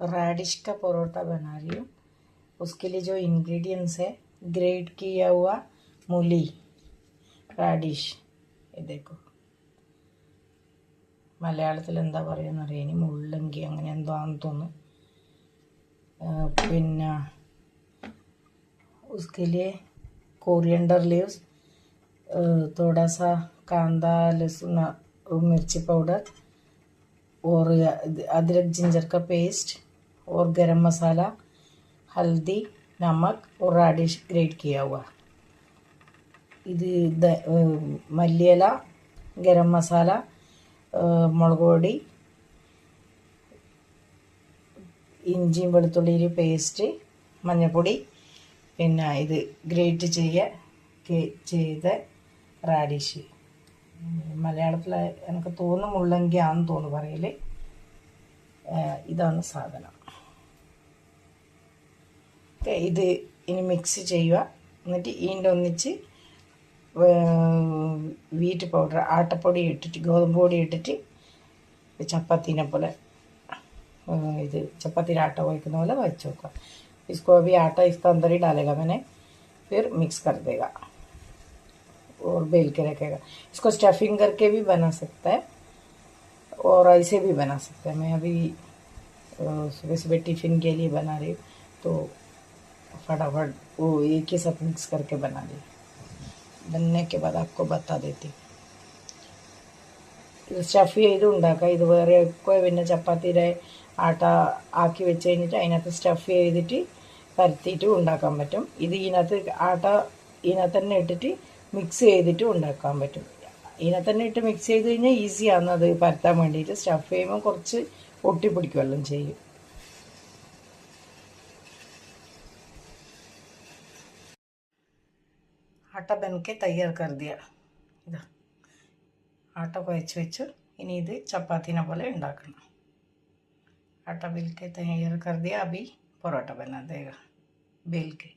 Radish का परोठा बना रही हूँ। उसके लिए जो इंग्रेडिएंट्स है, ग्रेट किया हुआ मूली, റാഡിഷ്, ये देखो മലയാളത്തിൽ എന്താ പറയുന്നറിയാം, ഇനി മുള്ളങ്കി അങ്ങനെ എന്തോ ആണെന്ന് തോന്നുന്നു. പിന്നെ उसके लिए कोरिएंडर लीव्स, थोड़ा सा कांदा, लहसुन, मिर्ची पाउडर और अदरक जिंजर का पेस्ट और गरम मसाला, हल्दी, नमक और राडिश ग्रेट किया हुआ. ഇത് മല്ലിയില, ഗരം മസാല, മുളക് പൊടി, ഇഞ്ചിയും വെളുത്തുള്ളിയും പേസ്റ്റ്, മഞ്ഞൾപ്പൊടി, പിന്നെ ഇത് ഗ്രേറ്റ് ചെയ്ത റാഡിഷ്. മലയാളത്തിൽ എനിക്ക് തോന്നുന്നു മുള്ളങ്കി ആണെന്ന് തോന്നുന്നു പറയൽ. ഇതാണ് സാധനം. ഇത് ഇനി മിക്സ് ചെയ്യുക. എന്നിട്ട് ഇതിൻ്റെ ഒന്നിച്ച് വീറ്റ് പൗഡർ, ആട്ടപ്പൊടി ഇട്ടിട്ട്, ഗോതമ്പ് പൊടി ഇട്ടിട്ട് ചപ്പാത്തിനെ പോലെ, ഇത് चपाती आटा वोइकने वाला वैसे होगा. इसको अभी आटा इसका अंदर ही डालेगा मैंने, फिर मिक्स कर देगा और बेल के रखेगा. इसको स्टफिंग करके भी बना सकता है और ऐसे भी बना सकता है. मैं अभी सुबह सुबह टिफ़िन के लिए बना रही हूँ, तो फटाफट वो एक ही साथ मिक्स करके बना ली. बनने के बाद आपको बता देती. ഇത് സ്റ്റഫ് ചെയ്ത് ഉണ്ടാക്കുക. ഇത് വേറെ ഒക്കെ പിന്നെ ചപ്പാത്തിയുടെ ആട്ട ആക്കി വെച്ച് കഴിഞ്ഞിട്ട് അതിനകത്ത് സ്റ്റഫ് ചെയ്തിട്ട് പരത്തിയിട്ട് ഉണ്ടാക്കാൻ പറ്റും. ഇത് ഇതിനകത്ത് ആട്ട ഇതിനകത്ത് തന്നെ ഇട്ടിട്ട് മിക്സ് ചെയ്തിട്ട് ഉണ്ടാക്കാൻ പറ്റും. ഇതിനകത്ത് തന്നെ ഇട്ട് മിക്സ് ചെയ്ത് കഴിഞ്ഞാൽ ഈസിയാണ് അത് പരത്താൻ വേണ്ടിയിട്ട്. സ്റ്റഫ് ചെയ്യുമ്പോൾ കുറച്ച് ഒട്ടിപ്പിടിക്കുമെല്ലാം ചെയ്യും. आटा बन के तैयार कर दिया. इधर आटा कुछ വെച്ചു. ഇനി ഇത് ചപ്പാത്തിനെ പോലെ ഉണ്ടാക്കണം. आटा बेल के तैयार कर दिया. अभी परोठा बना देगा बेल के.